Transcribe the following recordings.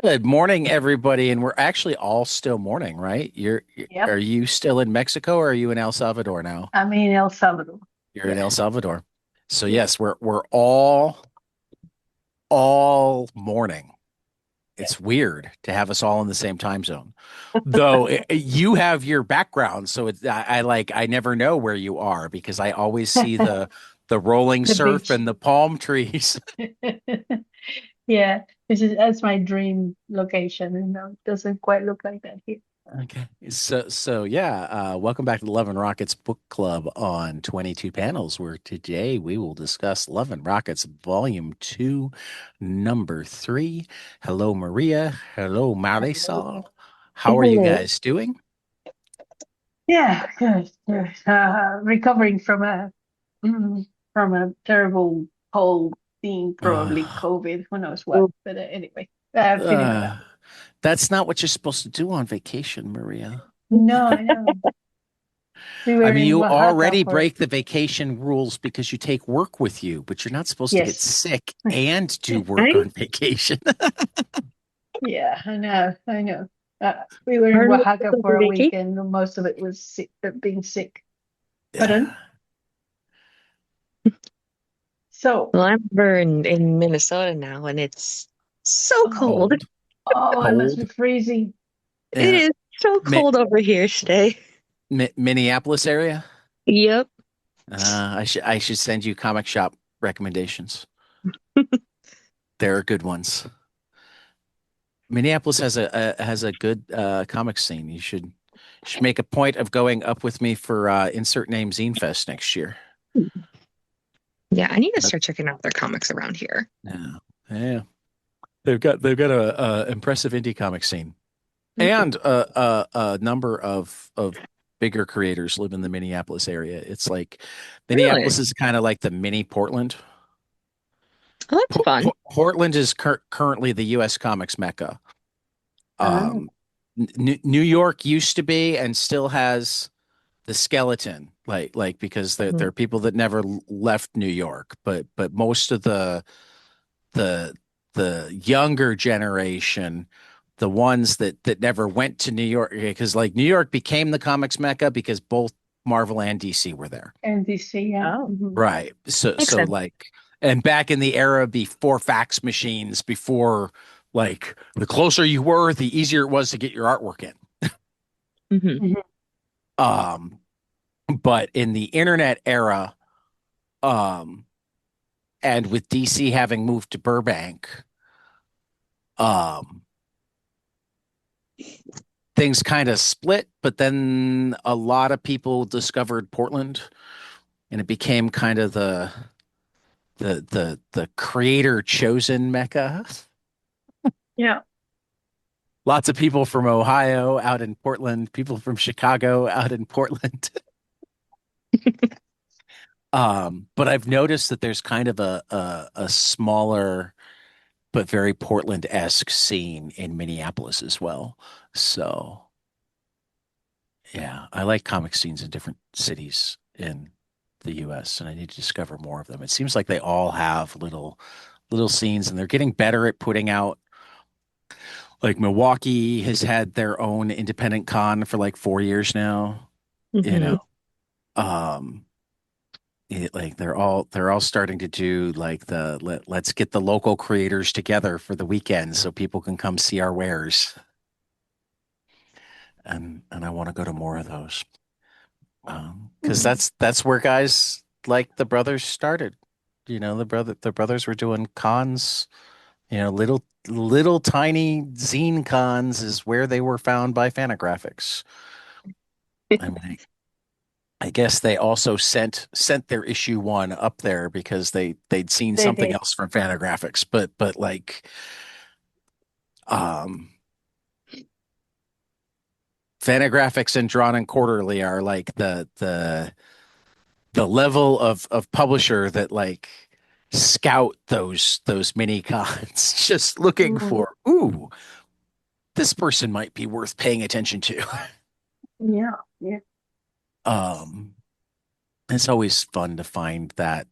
Good morning, everybody, and we're actually all still morning, right? Are Yep. you still in Mexico or are you in El Salvador now? I'm in El Salvador. You're in Yeah. El Salvador. So Yeah. yes, we're all morning. Yeah. It's weird to have us all in the same time zone. Though you have your background, so I never know where you are because I always see the rolling The surf beach. and the palm trees. Yeah. That's my dream location. It doesn't quite look like that here. Okay. So yeah, welcome back to the Love and Rockets Book Club on 22 panels, where today we will discuss Love and Rockets Volume 2, Number 3. Hello, Maria. Hello, Marisol. How are you Hello. guys doing? Yeah, good, good. Recovering mm, from a terrible cold thing, probably Uh, COVID, who knows what. Oh, But anyway, feeling better. uh, that's not what you're supposed to do on vacation, Maria. No, I know. We I were mean, in you Oaxaca already for, break the vacation rules because you take work with you, but you're not supposed to get yes. sick and do work I on vacation. Yeah, I know, I know. We were in hardly Oaxaca took for a a vacation. week, and most of it was sick, being sick. Pardon? Yeah. So, Well, I'm over in Minnesota now, and it's so oh, cold. Cold. oh, it must be Cold. freezing. It Yeah. is so Mi cold over here today. Minneapolis area. Yep. I should send you comic shop recommendations. There are good ones. Minneapolis has a good comic scene. You should make a point of going up with me for Insert Name Zine Fest next year. Yeah, I need to That- start checking out their comics around here. yeah, yeah. They've got a impressive indie comic scene, Ooh, and a number of bigger creators live in the Minneapolis area. It's like really? Minneapolis is kind of like the mini Portland. Oh, that's fun. Portland is currently the U.S. comics mecca. Oh, Um, New York used to be and still has the skeleton, like because there Mhm. are people that never left New York, but most of the the younger generation, the ones that never went to New York, because like New York became the comics mecca because both Marvel and DC were there. NBC, yeah. Oh, Right. So makes so sense. like and back in the era before fax machines, before like the closer you were, the easier it was to get your artwork in. Hmm. Mhm. Um, but in the internet era, um, and with DC having moved to Burbank, um, things kind of split, but then a lot of people discovered Portland and it became kind of the creator chosen mecca. Yeah. Lots of people from Ohio out in Portland, people from Chicago out in Portland. But I've noticed that there's kind of a smaller but very Portland-esque scene in Minneapolis as well. So yeah, I like comic scenes in different cities in the US and I need to discover more of them. It seems like they all have little scenes and they're getting better at putting out, like Milwaukee has had their own independent con for like 4 years now, you know. Hmm. Um like they're all starting to do like let's get the local creators together for the weekend so people can come see our wares. And I want to go to more of those. Because Mhm. that's where guys like the brothers started. The brothers were doing cons, little tiny zine cons is where they were found by Fantagraphics. I mean, I guess they also sent their issue one up there because they'd seen They something did. else from Fantagraphics, but like um Fantagraphics and Drawn and Quarterly are like the level of publisher that like scout those mini cons just looking Mm. for, ooh, this person might be worth paying attention to. Yeah. Yeah. um it's always fun to find that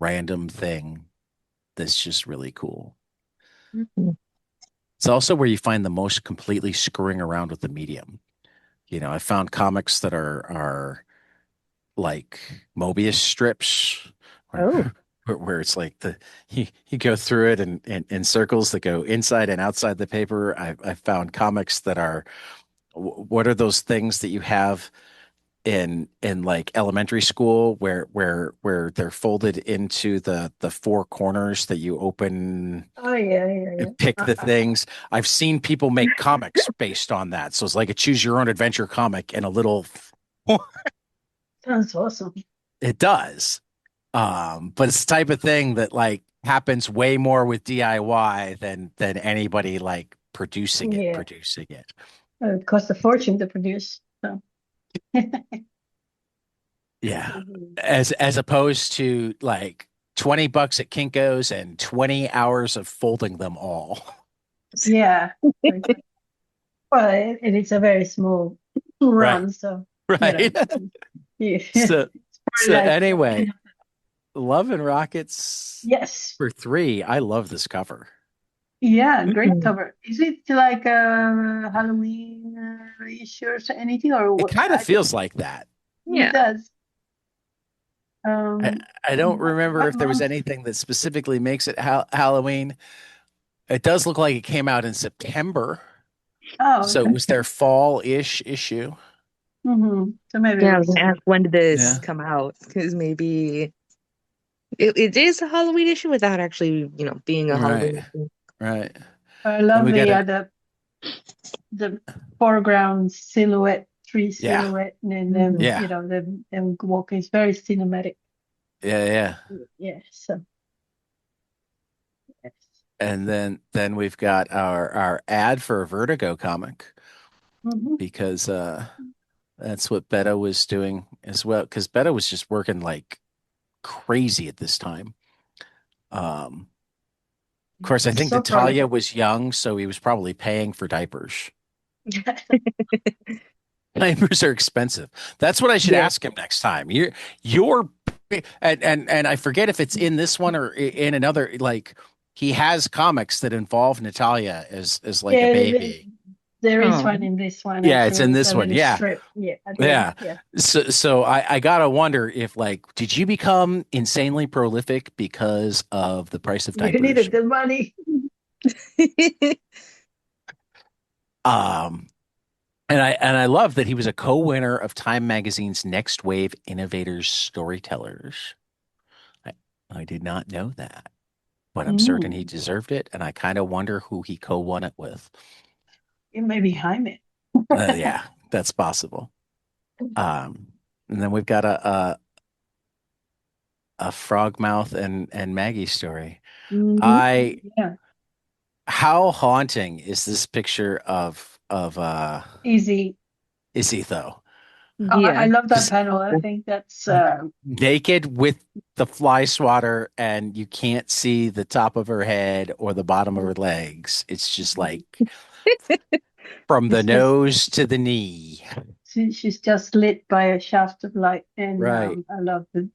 random thing that's just really cool. Hmm. It's also where you find the most completely screwing around with the medium. I found comics that are like Mobius strips, where Oh, where it's like you go through it in circles that go inside and outside the paper. I found comics that are what are those things that you have in like elementary school where they're folded into the four corners that you open Oh yeah, yeah, and yeah. pick the things. I've seen people make comics based on that. So it's like a choose your own adventure comic and a little Sounds awesome. it does. But it's the type of thing that like happens way more with DIY than anybody like Yeah, producing it. it costs a fortune to produce. So. Yeah. Mhm. As opposed to like $20 at Kinko's and 20 hours of folding them all. Yeah. Like, well, it is a very small Right. run, so Right. yeah. So It's probably so like anyway, Love and Rockets yes. for three. I love this cover. Yeah, great mm. cover. Is it like a Halloween issue or anything, or It what? kind of I don't. feels like that. It Yeah. does. I, I don't remember What if there was month? anything that specifically makes it Halloween. It does look like it came out in September. Oh, So it was their fall-ish issue. So maybe it Yeah, I was was. gonna ask when did this Yeah. come out? Because maybe it is a Halloween issue without actually, being a Right. Halloween issue. Right. I Then love we got a the foreground silhouette, tree yeah. silhouette, and then Mhm. Yeah. them walking. It's very cinematic. Yeah, yeah. Yeah. So yes. And then we've got our ad for a Vertigo comic hmm because that's what Betta was doing as well. Because Betta was just working like crazy at this time. Of course, I He's think so Natalia prolific. was young, so he was probably paying for diapers. Diapers are expensive. That's what I should Yeah. ask him next time. You're and I forget if it's in this one or in another. Like he has comics that involve Natalia as like a Yeah, baby. there is one Oh. in this one Yeah, it's in actually. It's this a one. little Yeah, strip. Yeah, at the end. yeah. Yeah. So I gotta wonder if like did you become insanely prolific because of the price of You diapers? needed the money. Um, and I love that he was a co-winner of Time Magazine's Next Wave Innovators Storytellers. I, I did not know that, but I'm certain he Mm. deserved it, and I kind of wonder who he co-won it with. It may be Jaime. Yeah, that's possible. Um, and then we've got a Frogmouth and Maggie story. hmm I Yeah. How haunting is this picture of Easy. Izzy though? I Yeah. love that Just panel. I think that's naked with the fly swatter and you can't see the top of her head or the bottom of her legs. It's just like from the it's just nose to the knee. she's just lit by a shaft of light, and Right. I love the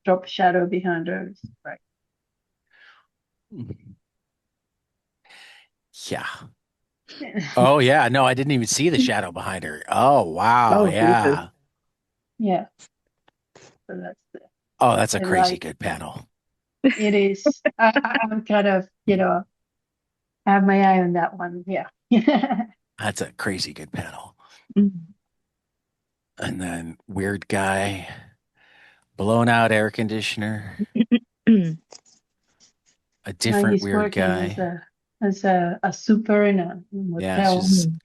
drop shadow behind her. It's right. Yeah. Oh yeah. No, I didn't even see the shadow behind her. Oh wow. Oh, Jesus. Yeah. Yeah. So that's Oh, that's a I crazy like good panel. it is. I'm kind of have my eye on that one. Yeah. That's a crazy good panel. Mm. And then weird guy, blown out air conditioner, a different Maggie's weird working as guy. a super in a Yeah, motel, she's Mm.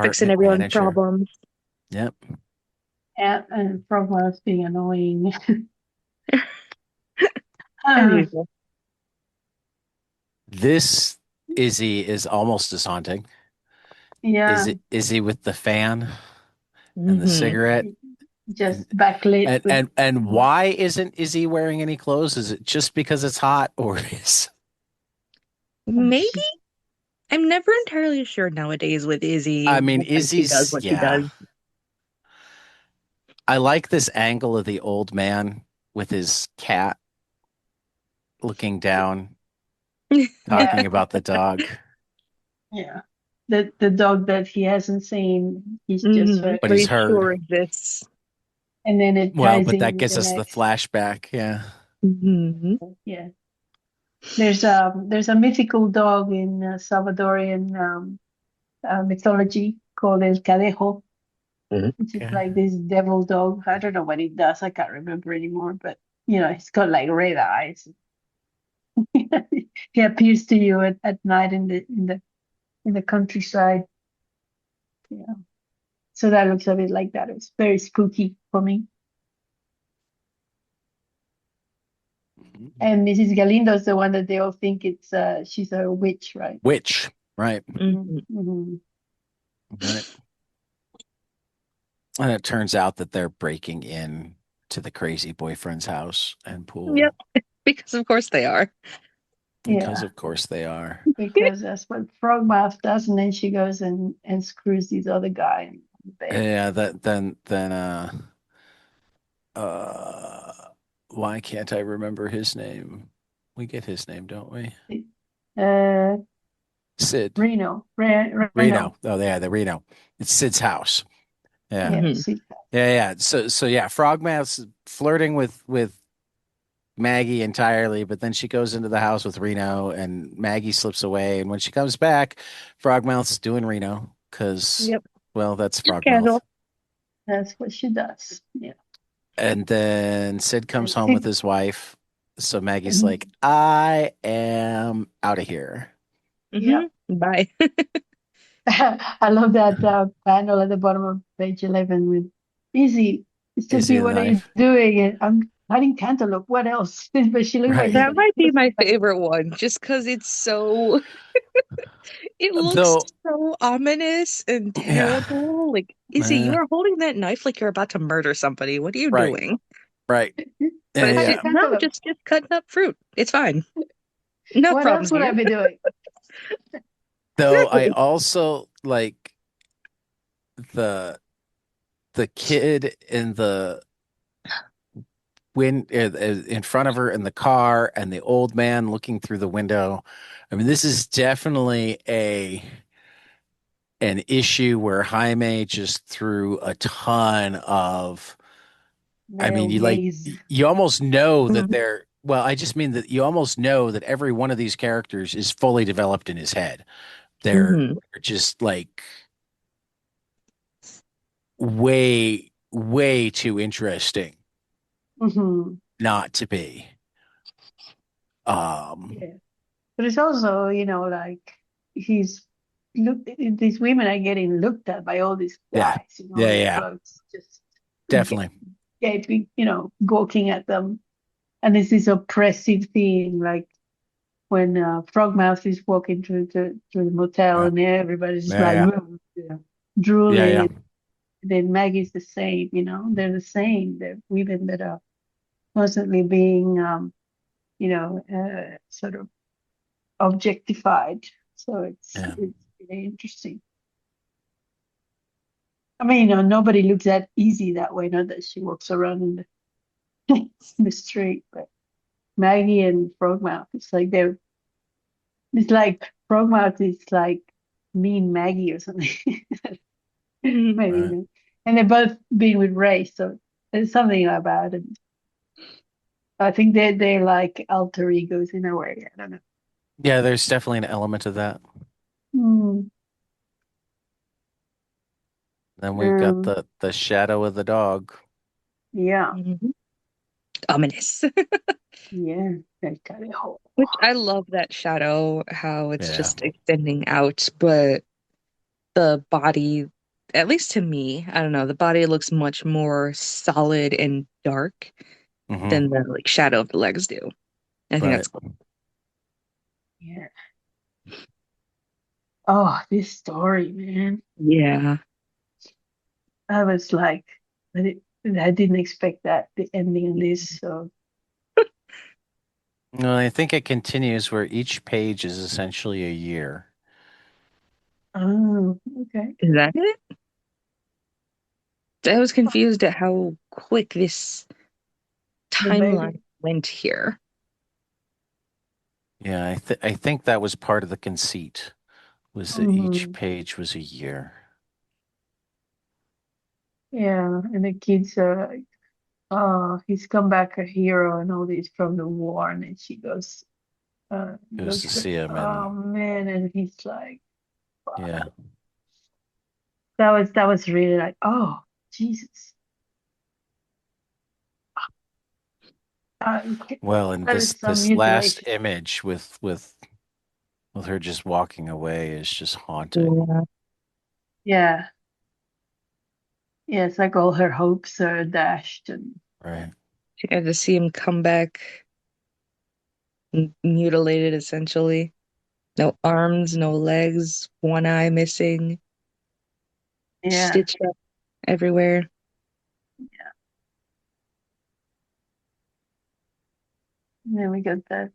Fixing apartment everyone's manager. problems. Yep. and from us being annoying. As uh, usual. This Izzy is almost as haunting. yeah, Is he with the fan and the hmm cigarette? just And backlit with. and why isn't Izzy wearing any clothes? Is it just because it's hot or is Maybe. I'm never entirely sure nowadays with Izzy I mean why she does Izzy's what she yeah. does. I like this angle of the old man with his cat looking down. Yeah, talking about the dog. yeah. The dog that he hasn't seen, he's just Hmm. heard, But But he's he's heard. sure exists. and then it Well, ties but in that with gives the us the next. flashback. Yeah. Hmm. Yeah, there's a mythical dog in Salvadorian mythology called El Cadejo, Hmm. which is Okay. like this devil dog. I don't know what it does. I can't remember anymore. But he's got like red eyes. He appears to you at night in the countryside. Yeah. So that looks a bit like that. It's very spooky for me. Mhm. And Mrs. Galindo is the one that they all think she's a witch, right? Which, right, Mm-hmm. right. And it turns out that they're breaking in to the crazy boyfriend's house and Yep, pool because of course they are. because, Yeah, of course, they are. because that's what Frogmouth does, and then she goes and screws this other guy in the bed. Yeah, that uh why can't I remember his name? We get his name, don't we? Uh, Sid. Reno. Reno. Oh yeah, the Reno. It's Sid's house. Yeah. Yeah, Hmm. see, Yeah, yeah. So yeah, Frogmouth's flirting with Maggie entirely, but then she goes into the house with Reno and Maggie slips away. And when she comes back, Frogmouth's doing Reno because, Yep, well, that's just Frogmouth. casual. that's what she does. Yeah, And then Sid comes and home with see, his wife. So Maggie's like, I am out of here. yeah. Bye. I love that panel at the bottom of page 11 with Easy. It's just Is he me. the What are you knife? doing? And I'm cutting cantaloupe. What else? But she looks like she's Right. That gonna might be kill my somebody. favorite one, just because it looks Though, so ominous and yeah. terrible. Like, Izzy, you Yeah. are holding that knife like you're about to murder somebody. What are you Right. doing? Right. Yeah. But Cutting Yeah. no, cantaloupe. just cutting up fruit. It's fine. No What else problems would I here. be doing? Though I Exactly. also like the the kid in the in front of her in the car and the old man looking through the window. I mean, this is definitely a an issue where Jaime just threw a ton of, I mean, Male gaze. you almost know that Mhm. they're, well, I just mean that you almost know that every one of these characters is fully developed in his head. Mhm. They're just like way too interesting Hmm. not to be. Um, Yeah. But it's also, like he's these women are getting looked at by all these yeah, guys in all yeah, these yeah, clothes, just ga- definitely. gaping, gawking at them. And it's this oppressive thing, like when Frogmouth is walking through the motel Yeah, and everybody's just yeah, like, yeah, yeah, yeah, drooling. Then Maggie's the same, they're the same. They're women that are constantly being, sort of objectified. So it's yeah. it's really interesting. I mean, nobody looks at Easy that way, not that she walks around in the in the street, but Maggie and Frogmouth, it's like Frogmouth is like mean Maggie or something. Mhm. Maybe, Right. and they're both been with Ray, so there's something about it. I think they're like alter egos in a way. I don't know. Yeah, there's definitely an element of that. Hmm. Then we've got Um, the shadow of the dog. yeah, Mhm. Ominous. yeah, they got it whole. Which I love that shadow, how it's Yeah. just extending out, but the body, at least to me, I don't know, the body looks much more solid and dark Hmm. than the like shadow of the legs do. I think Right. that's cool. Yeah. Oh, this story, man. Yeah. I was like, I didn't expect that the ending of this. So, Well, I think it continues where each page is essentially a year. oh, okay. Is that it? I was confused at how quick this The baby. timeline went here. Yeah, I think that was part of the conceit, was that each Hmm. page was a year. Yeah, and the kids are like, oh, he's come back a hero and all this from the war, and then she Goes to goes like, see him, oh and man, and he's like, yeah. fuck. That was really like, oh Jesus. Okay. Well, and That is some this last mutilation. image with her just walking away is just haunting. Yeah. Yeah. Yeah, it's like all her hopes are dashed and Right. She had to see him come back mutilated, essentially. No arms, no legs, one eye missing, yeah. stitched up everywhere. And then we got that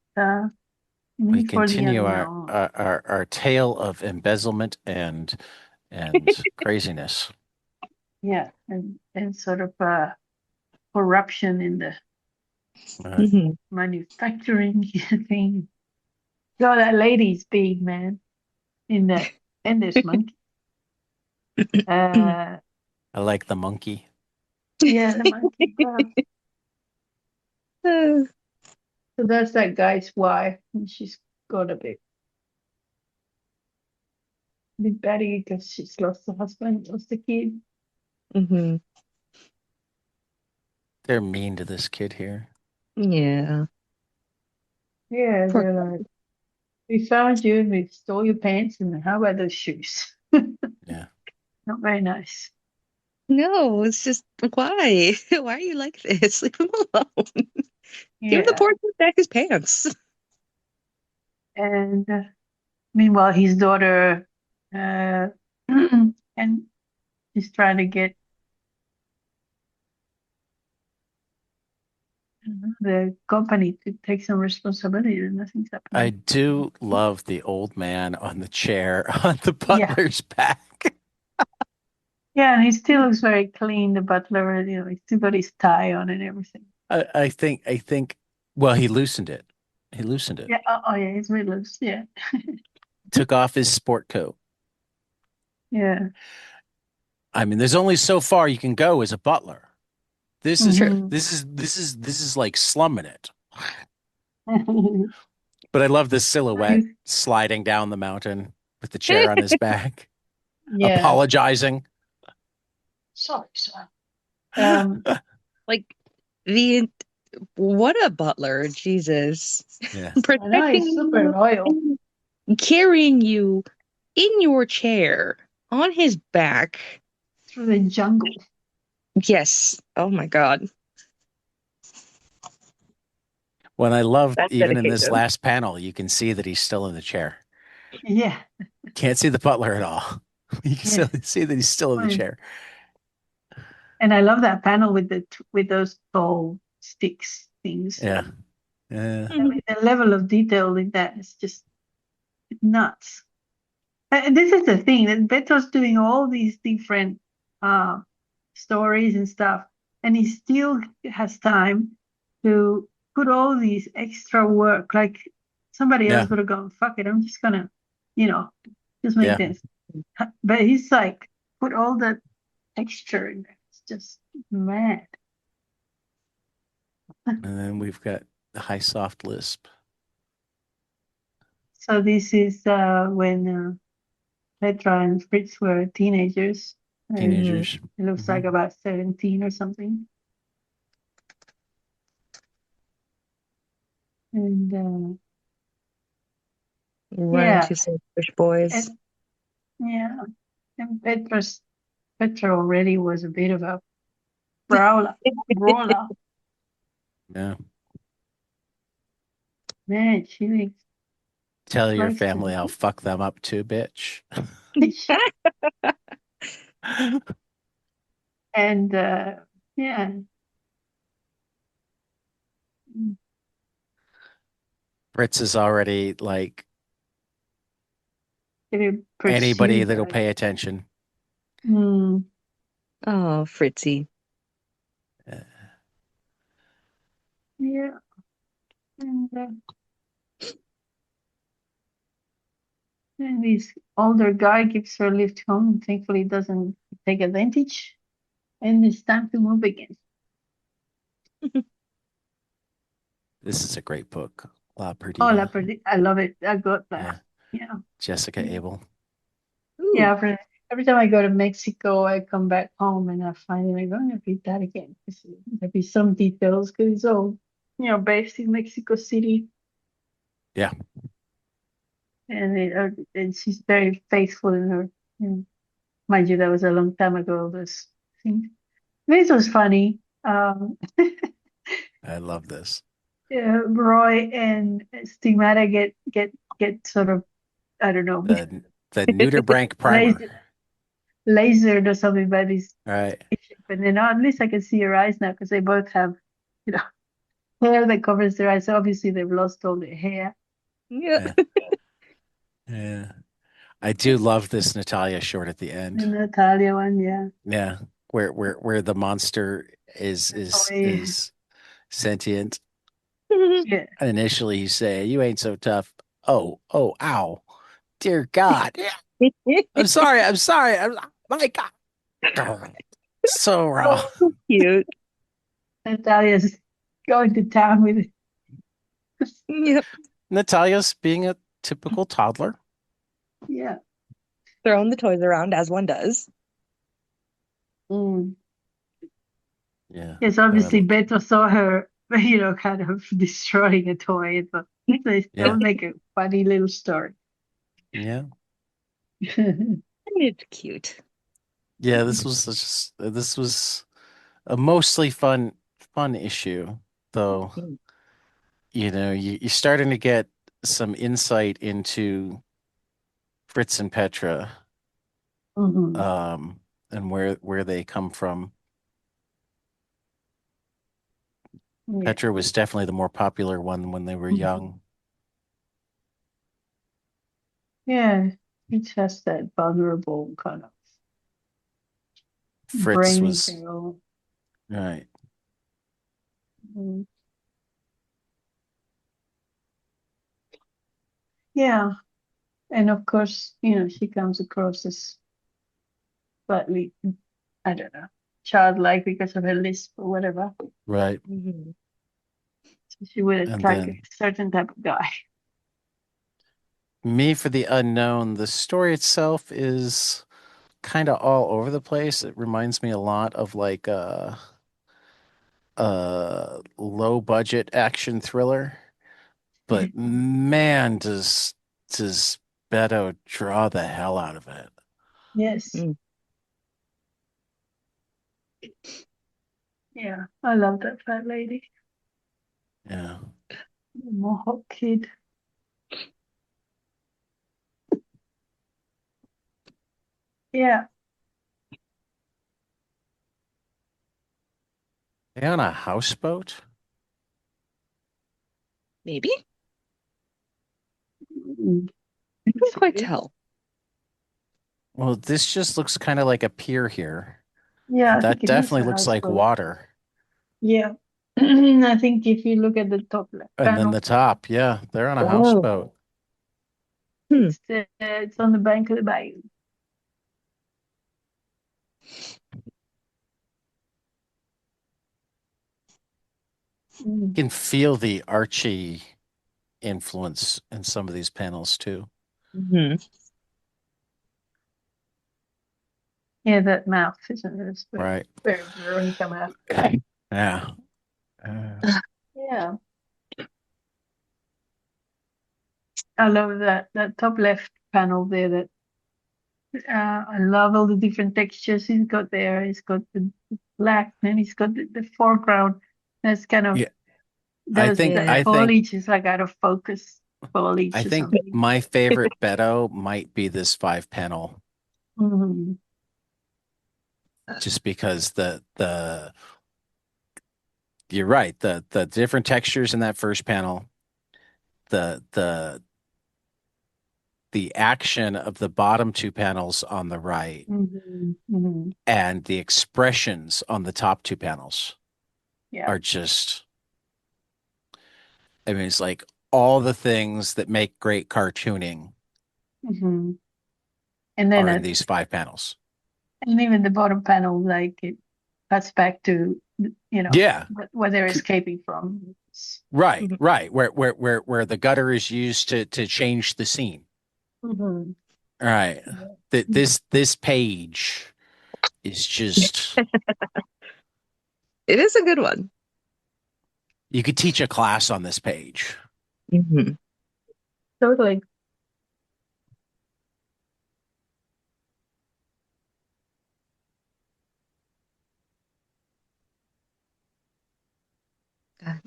We Me for the continue Unknown. our tale of embezzlement and craziness. Yeah, and sort of corruption in the Uh, Hmm. manufacturing thing. So that lady's big, man, in that and this monkey. Uh I like the monkey. yeah, the monkey. So that's that guy's wife, and she's got a bit batty because she's lost the husband, lost the kid. Hmm. They're mean to this kid here. Yeah. Yeah, Poor they're like, we found you and we stole your pants, and how about those shoes? Yeah. Not very nice. No, it's just why? Why are you like this? Leave him alone. Give the Yeah. poor kid back his pants. And meanwhile, his daughter, uh, and he's trying to get the company to take some responsibility, and nothing's I happening. do love the old man on the chair on the Yeah. butler's back. Yeah, and he still looks very clean, the butler, he's still got his tie on and everything. I think well, he loosened it. He loosened it. Yeah, oh yeah, his middle yeah. Took off his sport coat. Yeah. I mean, there's only so far you can go as a butler. True. Hmm. This is like slumming it. But I love this silhouette sliding down the mountain with the chair on his back, Yeah. apologizing. Sorry, sorry. Um, Like the what a butler, Jesus. Yeah. I know Protecting he's super you loyal and carrying you in your chair on his back. through the jungle. Yes. Oh my God. When I loved, That's even in this dedication. last panel, you can see that he's still in the chair. Yeah. Can't see the butler at all. You can Yeah. still see that he's still in the Fine. chair. And I love that panel with with those tall sticks things. Yeah. Yeah. I mean, the level of detail in that is just nuts. And this is the thing that Beto's doing all these different uh, stories and stuff, and he still has time to put all these extra work. Like somebody Yeah. else would have gone, "Fuck it, I'm just gonna, you know, just make Yeah. this." But he's like, put all that texture in there. It's just mad. And then we've got the high soft lisp. So this is when Petra and Fritz were teenagers, and Hmm. Teenagers. it looks Hmm. like about 17 or something. And Running yeah, to selfish boys. and yeah, and Petra already was a bit of a brawler. Yeah. Man, Tell your likes to family I'll fuck them up too, bitch. and yeah, Fritz is already like getting anybody pursued that'll by pay attention. mm, Oh, Fritzy. Uh, yeah, and And this older guy gives her a lift home and thankfully doesn't take advantage. And it's time to move again. This is a great book. La Oh, Perdida. I love it. I got that. Yeah. Yeah. Jessica Abel. Ooh. Yeah. Every time I go to Mexico, I come back home and I find I'm going to read that again. There'll be some details because it's all, based in Mexico City. Yeah. And she's very faithful in her, you know, mind you, that was a long time ago, this thing. This was funny. I love this. Yeah, Roy and Stigmata get sort of, I don't know, The Nudibranch primer. laser, lasered or something by this Right. bishop. And then, at least I can see her eyes now because they both have, you know, hair that covers their eyes. So obviously they've lost all their hair. Yeah. Yeah. Yeah. I do love this Natalia short at the end. The Natalia one, yeah. Yeah. Where the monster is Oh, is yeah. is sentient. Yeah. Initially you say, you ain't so tough. Oh, ow. Dear God. Yeah. I'm sorry. I'm sorry. My God. So raw. Oh, so cute. Natalia's going to town with it. Yep. Natalia's being a typical toddler. Yeah. Throwing the toys around as one does. Mm. Yeah. Yes, But obviously Beto saw her, kind of destroying a toy, but that yeah. would make a funny little story. Yeah. And it's cute. Yeah, this was a mostly fun issue, though. Mm. You're starting to get some insight into Fritz and Petra, Hmm. um, and where they come from. Yeah. Petra was definitely the more popular one when they were Mhm. young. Yeah, it's just that vulnerable kind of Fritz brainy was girl. right. Mm. Yeah, and of course, she comes across as slightly, I don't know, childlike because of her lisp or whatever. Right. Mhm. So she would And attract a then certain type of guy. Me for the Unknown, the story itself is kind of all over the place. It reminds me a lot of like a low budget action thriller, but man, does Beto draw the hell out of it. Yes. Mm. Yeah, I love that fat lady. Yeah. Mohawk kid. Yeah. They on a houseboat? Maybe? Mm. I couldn't quite tell. Well, this just looks kind of like a pier here. Yeah, And I think that it is definitely a looks like houseboat. water. Yeah. I think if you look at the top left And then panel, the top, yeah, they're on a Oh. houseboat. Hmm. it's on the bank of the bayou. Mm. You can feel the Archie influence in some of these panels too. Hmm. Yeah, that mouth, isn't it? It's very, Right. very Veronica mouth. Yeah. Uh, Yeah. I love that top left panel there. I love all the different textures he's got there. He's got the black, and he's got the foreground. That's kind of yeah, I those think that Yeah. I think foliage is like out of focus I foliage or think something. my favorite Beto might be this five panel, Mhm. just because the you're right, the different textures in that first panel, the the the action of the bottom two panels on the right, Mhm. Mhm. and the expressions on the top two panels Yeah. are just, I mean, it's like all the things that make great cartooning hmm And then are in these five panels. and even the bottom panel, like it cuts back to, Yeah. where they're C- escaping from. Right, Mhm. right. Where the gutter is used to change the scene. Mhm. All right. Yeah. This page is just It is a good one. you could teach a class on this page. Mhm. Totally.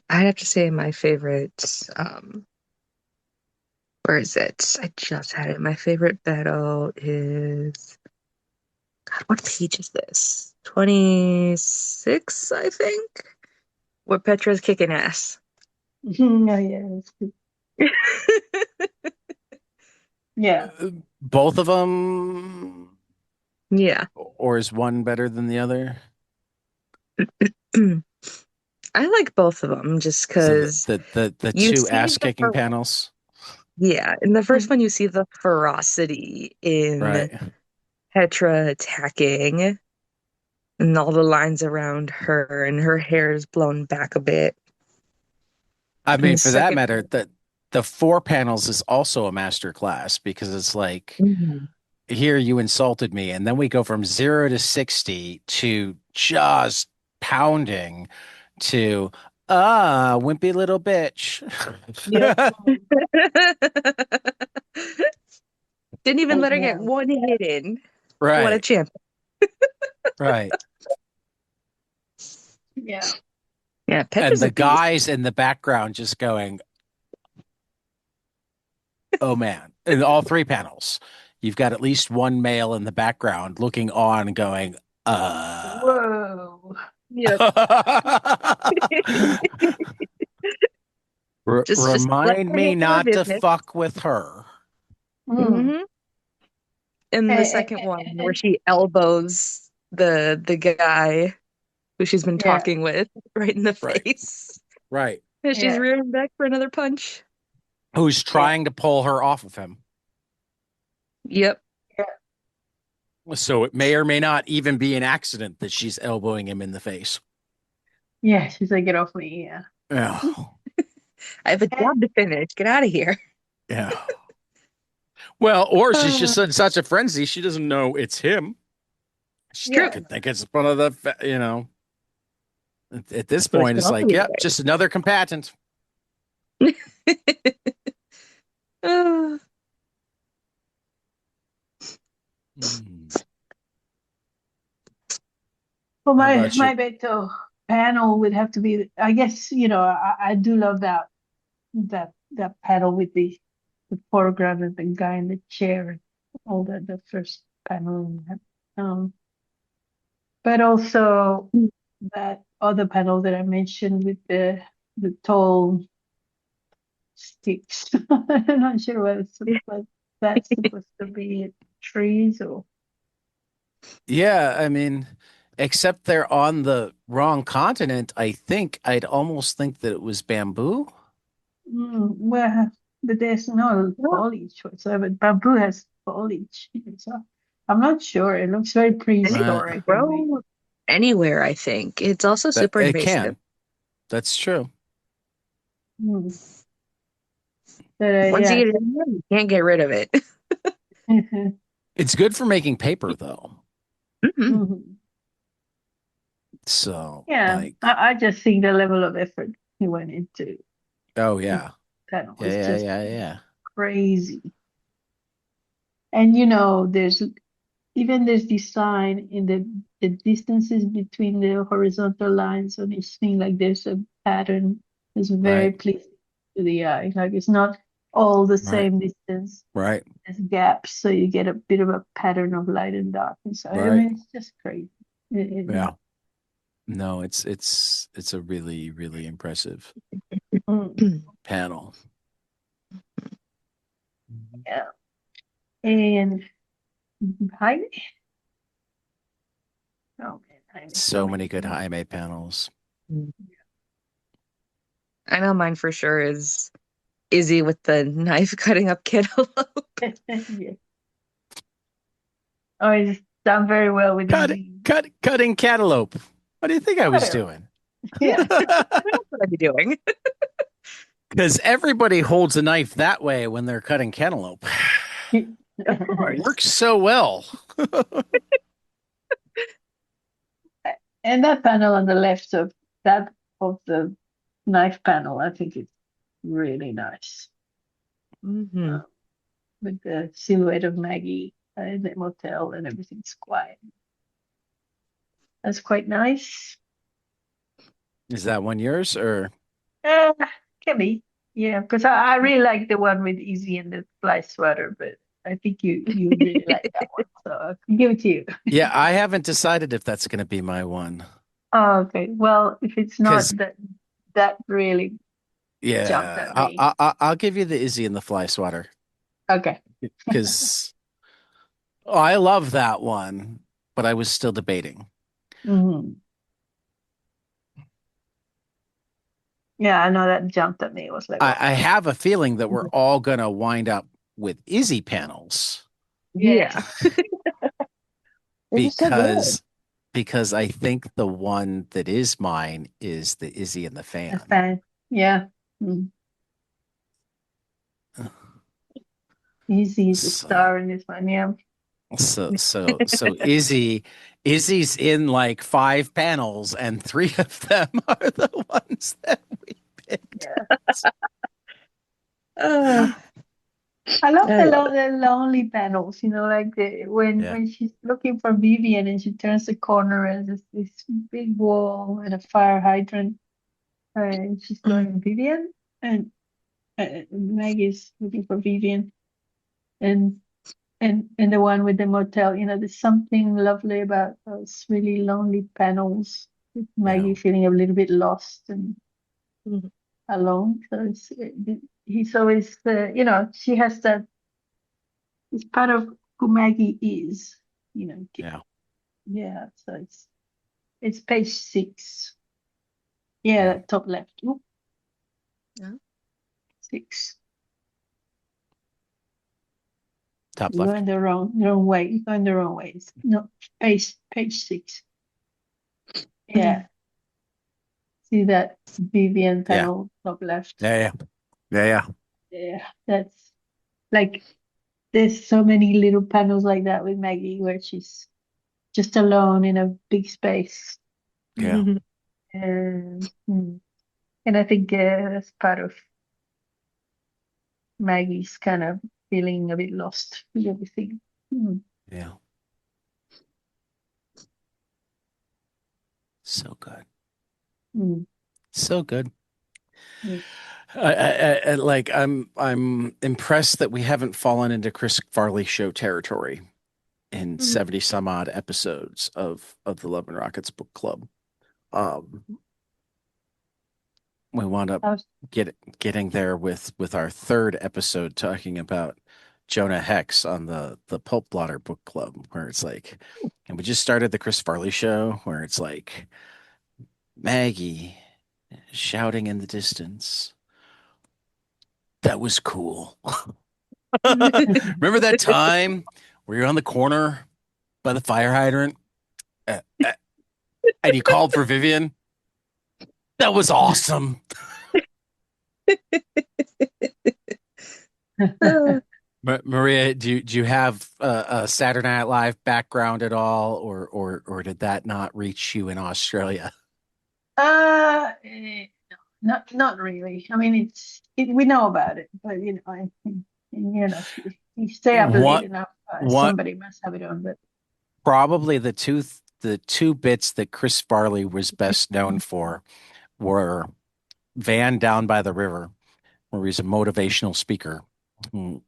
I have to say my favorite, where is it? I just had it. My favorite battle is, God, what page is this? 26, I think, where Petra's kicking ass. Oh, yeah, that's good. Yeah. Both of them, Yeah. or is one better than the other? I like both of them just So because the you two see ass kicking panels, yeah, in the first Mm. one you see the ferocity in right? Petra attacking and all the lines around her and her hair is blown back a bit. I In mean, the for that second matter, one, the four panels is also a master class because it's like mhm. here you insulted me, and then we go from 0 to 60 to just pounding to wimpy little bitch. Yep. Mm. Didn't even Oh, let her get yeah. one hit in. What a Right, champ. right. Yeah. Yeah, And Petra's a the beast. guys in the background just going, oh man. In all three panels, you've got at least one male in the background looking on and going, Whoa. Yep. Just let Remind her me handle her not to business. fuck with her. Mm. Hmm. In the And, second one, where she elbows the guy who she's been yeah. talking with right in the Right, face. right. And she's Yeah. rearing back for another punch. Who's Yeah. trying to pull her off of him. Yep. Yeah. So it may or may not even be an accident that she's elbowing him in the face. Yeah. She's like, get off me. Yeah. Yeah, I have a And, job to finish. Get out of here. yeah. Well, or she's Uh, just in such a frenzy, she doesn't know it's him. it's She true. yeah. could think it's one of at this Which point, can it's also like, be the yep, just another combatant. way. Uh, Hmm. Well, How my about you? Beto panel would have to be, I guess, I do love that panel with the photograph of the guy in the chair and all that, the first panel. Um, but also that other panel that I mentioned with the tall sticks. I'm not sure what that's supposed to be, trees or Yeah, I mean, except they're on the wrong continent, I think I'd almost think that it was bamboo. well, but there's no well, foliage whatsoever. Bamboo has foliage, so I'm not sure. It looks very and it Right. prehistoric can in me. grow anywhere, I think. It's also That super it invasive. can. That's true. Mm. But Once you yeah. get it in there, you can't get rid of it. It's good for making paper though. Mhm. Mhm. So, Yeah, like, I just think the level of effort he went oh into yeah. that Yeah, was yeah, just yeah, yeah. crazy. And there's even there's design in the distances between the horizontal lines on each thing, like there's a pattern that's very Right. pleasing to the eye. Like it's not all the Right. same distance. Right. There's gaps, so you get a bit of a pattern of light and dark. And so I Right. mean it's just crazy. Yeah. No, it's a really, really impressive Mm, panel. Mhm. yeah. And Jaime, oh man, Jaime, so So many many. good Jaime panels. I know mine for sure is Izzy with the knife cutting up cantaloupe. Yeah. Oh, it's done very well with easy. Cutting cantaloupe. What do you think I was Well, doing? yeah. That's what I'd be doing. Because everybody holds a knife that way when they're cutting cantaloupe. Of course. Works so well. And that panel on the left of that of the knife panel, I think it's really nice. Hmm. Uh, with the silhouette of Maggie in the motel and everything's quiet. That's quite nice. Is that one yours or Uh, can be. Yeah, because I really like the one with Easy and the fly sweater, but I think you really like that one. So I can give it to you. yeah, I haven't decided if that's going to be my one. Oh, okay. Well, if it's not Because that really jumped yeah, at me. I'll give you the Izzy and the fly swatter Okay. because I love that one, but I was still debating. Hmm. Yeah, I know that jumped at me. It was like, oh, I have a feeling that we're all gonna wind up with Izzy panels yeah, Yeah. They're just so good. because I think the one that is mine is the Izzy and the a fan. fan. Yeah. Mm. Easy is the So star in this one. Yeah. so Izzy's in like five panels, and three of them are the ones that we picked. Yeah. Uh, I love I love it. the lonely panels, like Yeah, when she's looking for Vivian and she turns the corner and there's this big wall and a fire hydrant, and she's Mm, going, Vivian, and Maggie's looking for Vivian, and and the one with the motel, there's something lovely about those really lonely panels with yeah, Maggie feeling a little bit lost and mm, alone. So he's always, she has that. It's part of who Maggie is, you know. yeah, Yeah, so it's page 6. Yeah, yeah. that top left. Oop, yeah. 6. Top You're left. going the wrong way. You're going the wrong way. No, page 6. Mm, Yeah, see that Vivian Yeah, panel top left. yeah, yeah, yeah, yeah, Yeah, that's like there's so many little panels like that with Maggie where she's just alone in a big space. yeah, mhm. And I think that's part of Maggie's kind of feeling a bit lost with everything. Mm, yeah. So good, mm, so good. mm, Like I'm impressed that we haven't fallen into Chris Farley show territory in Mhm. 70 some odd episodes of the Love and Rockets book club. Um, we wound up I was, getting there with our third episode talking about Jonah Hex on the Pulp Blotter book club, where it's like, and we just started the Chris Farley show, where it's like Maggie shouting in the distance. That was cool. Remember that time where you're on the corner by the fire hydrant uh, uh, and you called for Vivian? That was awesome. Uh, Maria, do you have a Saturday Night Live background at all, or did that not reach you in Australia? not really. I mean, we know about it, but I think, you stay up late What enough, what somebody must have it on. But probably the two bits that Chris Farley was best known for were Van Down by the River, where he's a motivational speaker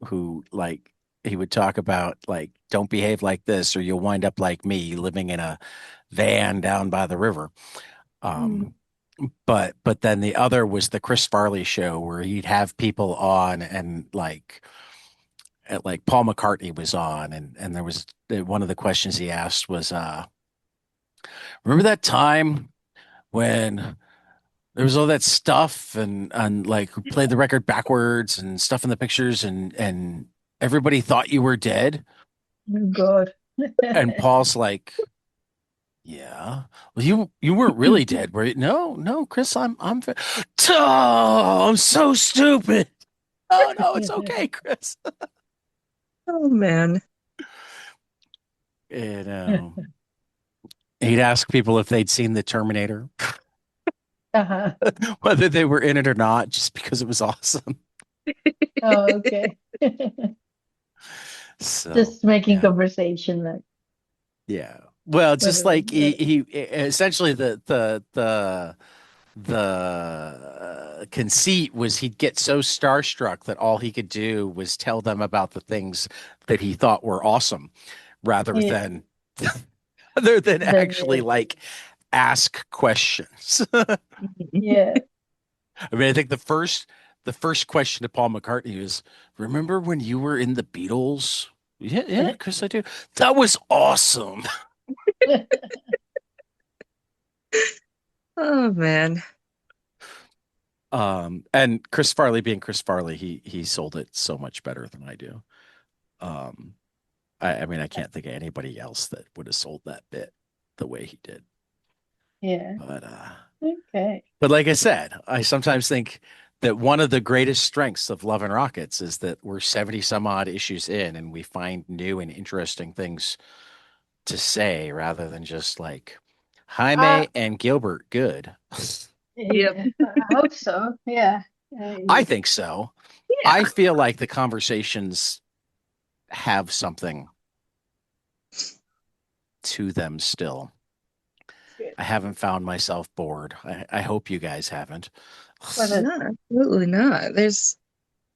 who like he would talk about like don't behave like this or you'll wind up like me living in a van down by the river. mm, Um, but then the other was the Chris Farley show where he'd have people on and like Paul McCartney was on and there was one of the questions he asked was remember that time when there was all that stuff and like who played the record backwards and stuff in the pictures and everybody thought you were dead. Oh God. And Paul's like, yeah. Well, you weren't really dead, were you? No, no, Chris, oh, I'm so stupid. Oh no, it's okay, Chris. Oh man. You he'd ask people if they'd seen the Terminator, Uh-huh. whether they were in it or not, just because it was awesome. Oh, okay. So Just making yeah. conversation, like Yeah. Well, it's just whether like he essentially the conceit was he'd get so starstruck that all he could do was tell them about the things that he thought were awesome rather yeah, than other than then actually like ask questions. yeah, I mean, I think the first question to Paul McCartney was, "Remember when you were in the Beatles?" Yeah, yeah, Chris, I do. That was awesome. Oh man. And Chris Farley being Chris Farley, he sold it so much better than I do. Um, I mean, I can't think of anybody else that would have sold that bit the way he did. yeah. But Okay. but like I said, I sometimes think that one of the greatest strengths of Love and Rockets is that we're 70 some odd issues in and we find new and interesting things to say rather than just like Uh, Jaime and Gilbert good. Yep. yeah, I hope so. Yeah. I think so. I Yeah. feel like the conversations have something to them still. Good. I haven't found myself bored. I hope you guys haven't. But No, absolutely not. There's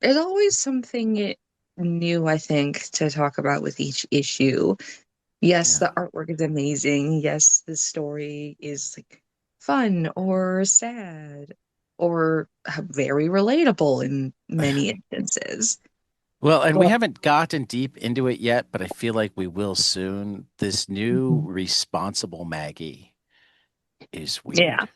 always something new, I think, to talk about with each issue. Yes, Yeah. the artwork is amazing. Yes, the story is like fun or sad or very relatable in many instances. Well, and we But haven't gotten deep into it yet, but I feel like we will soon. This new Mhm. responsible Maggie is Yeah. weird.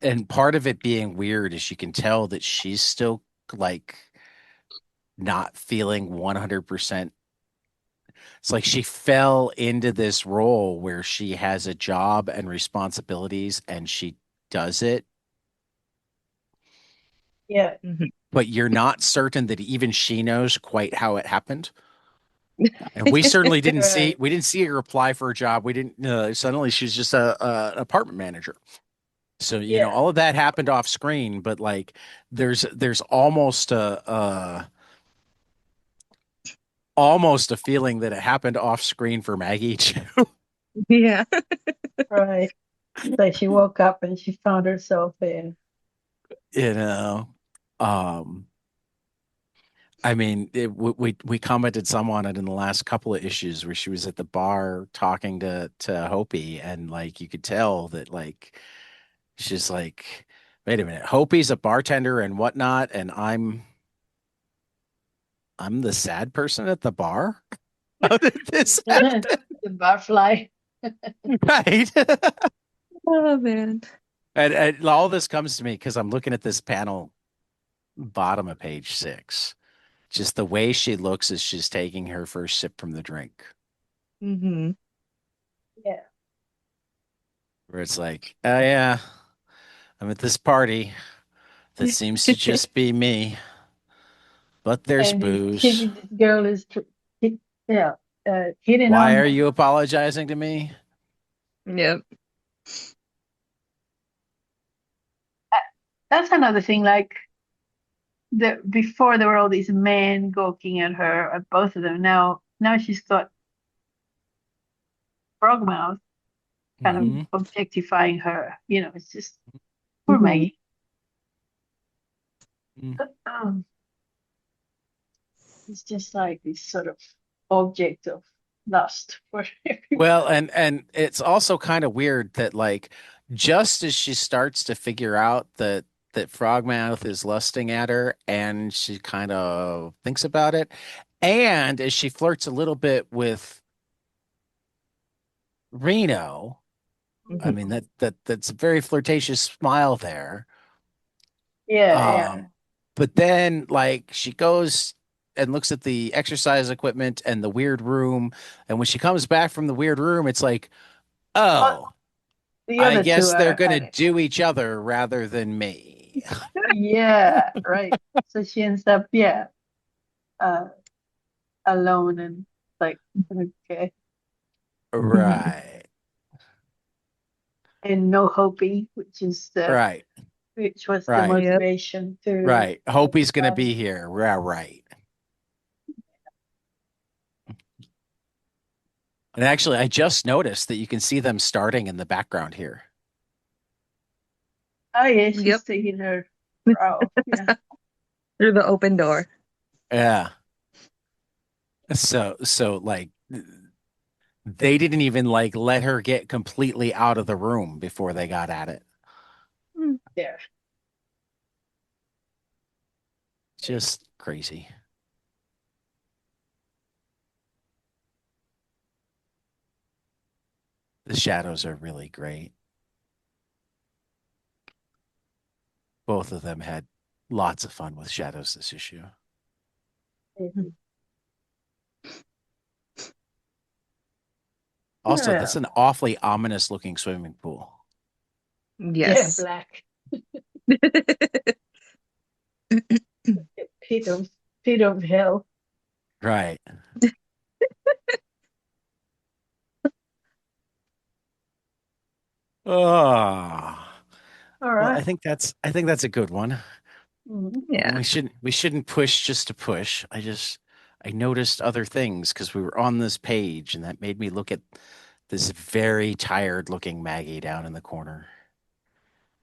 And part of it being weird is you can tell that she's still like not feeling 100%. It's like she fell into this role where she has a job and responsibilities and she does it, yeah, Mhm. but you're not certain that even she knows quite how it happened. And we certainly didn't see right. we didn't see her apply for a job. We didn't suddenly she's just an apartment manager. So, Yeah, all of that happened off screen, but like there's almost a feeling that it happened off screen for Maggie too. Yeah. right. Like she woke up and she found herself there. you know. Um I mean, we commented some on it in the last couple of issues where she was at the bar talking to Hopi, and like you could tell that like she's like, wait a minute, Hopi's a bartender and whatnot, and I'm the sad person at the bar. How did this The happen? barfly. Right. Oh man. And all this comes to me because I'm looking at this panel bottom of page 6. Just the way she looks as she's taking her first sip from the drink, Hmm. Yeah, where it's like, oh yeah, I'm at this party that seems to just be me, but there's and this booze. kid, this girl is, yeah, hitting Why on are him. you apologizing to me? Yep. Uh, That's another thing. Like before, there were all these men gawking at her, at both of them. Now she's got Frogmouth kind of Hmm. objectifying her. It's just poor Hmm. Maggie. Um, it's just like this sort of object of lust for Well, everybody. and it's also kind of weird that like just as she starts to figure out that Frogmouth is lusting at her and she kind of thinks about it, and as she flirts a little bit with Reno, I mean, that's a very flirtatious smile there. Yeah, yeah. Um, but then like she goes and looks at the exercise equipment and the weird room, and when she comes back from the weird room, it's like, Oh, oh, the I other two guess they're are gonna at it. do each other rather than me. Yeah, right. So she ends up, yeah, uh, alone and like, okay, Right. and no hoping, Right. which was the Right. Yep. motivation to Right. Hope he's gonna survive. be here. Yeah, right. And actually, I just noticed that you can see them starting in the background here. Oh yeah, she's Yep. taking her bra. Yeah. Through the open door. Yeah. So like they didn't even like let her get completely out of the room before they got at it. Mm. There. Just crazy. The shadows are really great. Both of them had lots of fun with shadows this issue. Mhm. Also, that's Yeah. an awfully ominous looking swimming pool. Yeah, Yes. black. Pit of pit of hell. Right. Oh. All Well, right. I think that's a good one. Mhm. And Yeah. we shouldn't push just to push. I noticed other things because we were on this page and that made me look at this very tired looking Maggie down in the corner.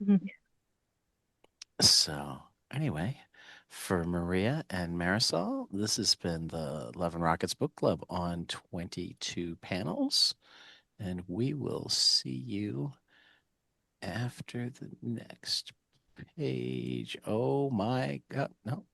Mhm. So anyway, for Maria and Marisol, this has been the Love and Rockets Book Club on 22 panels. And we will see you after the next page. Oh my God. No,